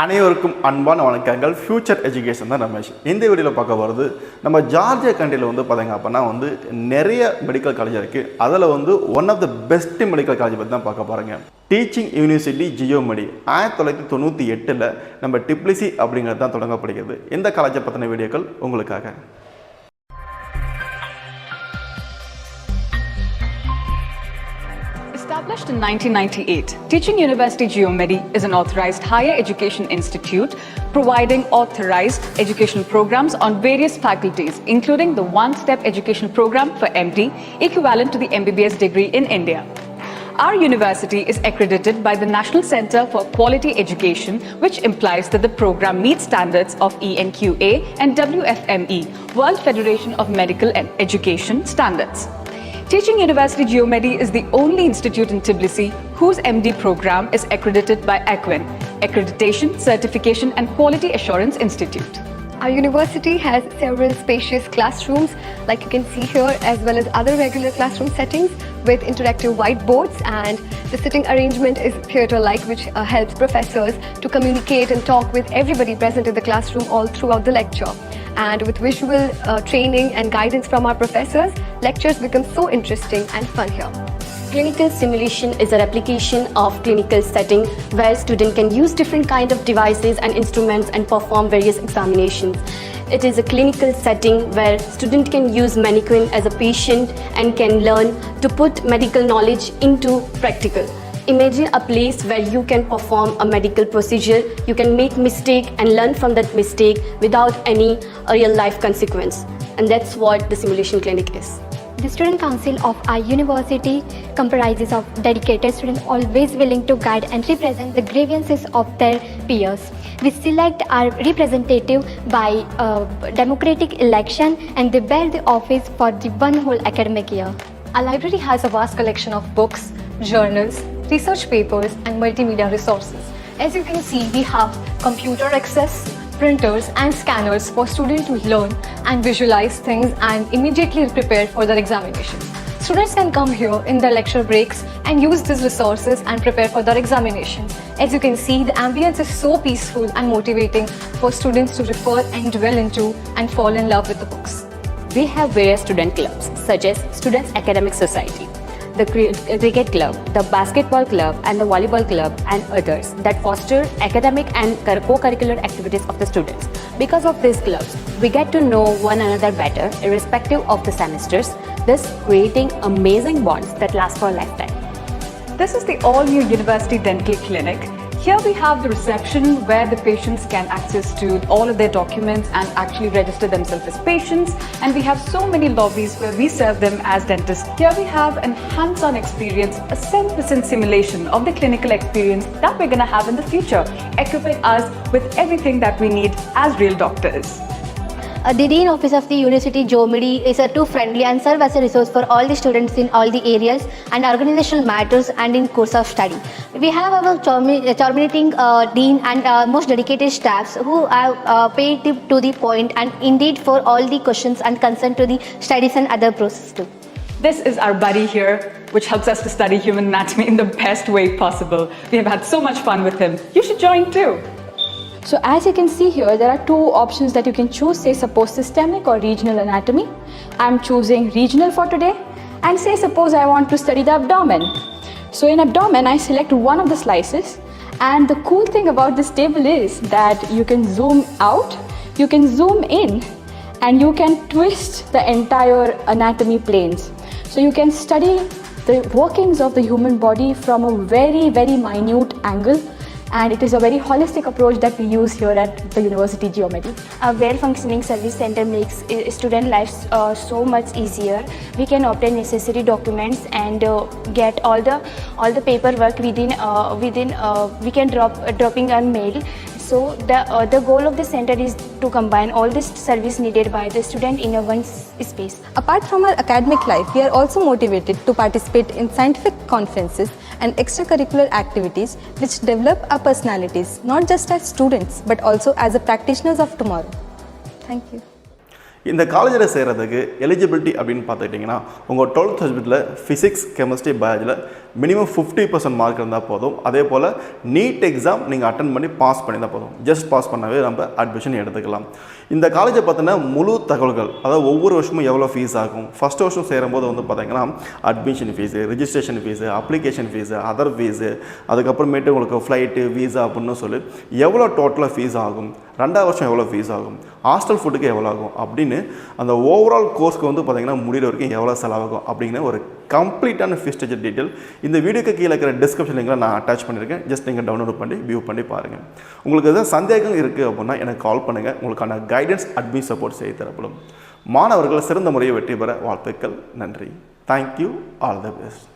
அனைவருக்கும் அன்பான வணக்கங்கள். ஃபியூச்சர் எஜுகேஷன் தான் ரமேஷ். இந்த வீடியோவில் பார்க்க போகிறது நம்ம ஜார்ஜியா கண்ட்ரியில் வந்து பார்த்தீங்க அப்படின்னா வந்து நிறைய மெடிக்கல் காலேஜ் இருக்குது. அதில் வந்து one of the best medical college பற்றி தான் பார்க்க போகிறேங்க. டீச்சிங் யூனிவர்சிட்டி ஜியோமெடி 1998 நம்ம டிப்ளிசி அப்படிங்கிறது தான் தொடங்கப்படுகிறது. இந்த காலேஜை பற்றின வீடியோக்கள் உங்களுக்காக. Established in 1998, Teaching University Geomedi is an authorized higher education institute providing authorized educational programs on various faculties, including the one-step educational program for MD, equivalent to the MBBS degree in India. Our university is accredited by the National Center for Quality Education, which implies that the program meets standards of ENQA and WFME, World Federation of Medical Education Standards. Teaching University Geomedi is the only institute in Tbilisi whose MD program is accredited by Ivane, Accreditation, Certification and Quality Assurance Institute. Our university has several spacious classrooms, like you can see here, as well as other regular classroom settings with interactive whiteboards, and the sitting arrangement is theatre-like, which helps professors to communicate and talk with everybody present in the classroom all throughout the lecture. And with visual training and guidance from our professors, lectures become so interesting and fun here. Clinical simulation is a replication of clinical setting where students can use different kind of devices and instruments and perform various examinations. It is a clinical setting where student can use mannequin as a patient and can learn to put medical knowledge into practical. Imagine a place where you can perform a medical procedure, you can make mistake and learn from that mistake without any real life consequence. And that's what the simulation clinic is. The Student Council of our university comprises of dedicated students always willing to guide and represent the grievances of their peers. We select our representative by democratic election and they bear the office for the one whole academic year. Our library has a vast collection of books, journals, research papers and multimedia resources. As you can see, we have computer access, printers and scanners for students to learn and visualize things and immediately prepare for their examinations. Students can come here in their lecture breaks and use these resources and prepare for their examinations. As you can see, the ambience is so peaceful and motivating for students to refer and dwell into and fall in love with the books. We have various student clubs such as Students Academic Society, the cricket club, the basketball club and the volleyball club and others that foster academic and co-curricular activities of the students. Because of these clubs, we get to know one another better irrespective of the semesters, thus creating amazing bonds that last for a lifetime. This is the all-new University Dental Clinic. Here we have the reception where the patients can access to all of their documents and actually register themselves as patients. And we have so many lobbies where we serve them as dentists. Here we have an hands-on experience, a 100% simulation of the clinical experience that we're going to have in the future, equipping us with everything that we need as real doctors. The Dean Office of the University Geomedi is too friendly and serve as a resource for all the students in all the areas and organizational matters and in course of study. We have our terminating Dean and most dedicated staffs who have paid to the point and indeed for all the questions and concern to the studies and other process too. This is our buddy here, which helps us to study human anatomy in the best way possible. We have had so much fun with him. You should join too. So as you can see here, there are two options that you can choose, say suppose systemic or regional anatomy. I'm choosing regional for today, and say suppose I want to study the abdomen. So in abdomen, I select one of the slices, and the cool thing about this table is that you can zoom out, you can zoom in, and you can twist the entire anatomy planes. So you can study the workings of the human body from a very, very minute angle. And it is a very holistic approach that we use here at the University Geomedi. A well-functioning service center makes student lives so much easier. We can obtain necessary documents and get all the paperwork within we can dropping on mail. So the goal of the center is to combine all this service needed by the student in a one space. Apart from our academic life, we are also motivated to participate in scientific conferences and extracurricular activities which develop our personalities, not just as students but also as a practitioners of tomorrow. Thank you. இந்த காலேஜில் சேர்கிறதுக்கு eligibility அப்படின்னு பார்த்துக்கிட்டிங்கன்னா உங்கள் 12th சப்ஜெக்டில் physics chemistry பயாலஜியில் minimum 50% mark இருந்தால் போதும். அதே போல் NEET exam நீங்கள் அட்டன் பண்ணி பாஸ் பண்ணியிருந்தால் போதும். ஜஸ்ட் பாஸ் பண்ணாவே நம்ம அட்மிஷன் எடுத்துக்கலாம். இந்த காலேஜை பார்த்தீங்கன்னா முழு தகவல்கள், அதாவது ஒவ்வொரு வருஷமும் எவ்வளோ ஃபீஸ் ஆகும், ஃபஸ்ட் வருஷம் சேரும்போது வந்து பார்த்தீங்கன்னா admission fees, registration fees, application fees, other fees, அதுக்கப்புறமேட்டு உங்களுக்கு ஃப்ளைட்டு வீசா அப்படின்னு சொல்லி எவ்வளோ டோட்டலாக ஃபீஸ் ஆகும், 2வது வருஷம் எவ்வளோ ஃபீஸ் ஆகும், ஹாஸ்டல் ஃபுட்டுக்கு எவ்வளோ ஆகும் அப்படின்னு அந்த ஓவரால் கோர்ஸ்க்கு வந்து பார்த்திங்கன்னா முடிகிற வரைக்கும் எவ்வளோ செலவாகும் அப்படிங்கிற ஒரு கம்ப்ளீட்டான ஃபீஸ் ஸ்ட்ரக்சர் டீட்டெயில் இந்த வீடியோக்கு கீழே இருக்கிற டிஸ்கிரிப்ஷன் லிங்கில் நான் அட்டாச் பண்ணியிருக்கேன். ஜஸ்ட் நீங்கள் டவுன்லோட் பண்ணி வியூ பண்ணி பாருங்கள். உங்களுக்கு எதாவது சந்தேகம் இருக்குது அப்படின்னா எனக்கு கால் பண்ணுங்கள். உங்களுக்கான கைடன்ஸ் அட்மின் சப்போர்ட் செய்து தரப்படும். மாணவர்கள் சிறந்த முறையை வெற்றி பெற வாழ்த்துக்கள். நன்றி. தேங்க்யூ. All the best.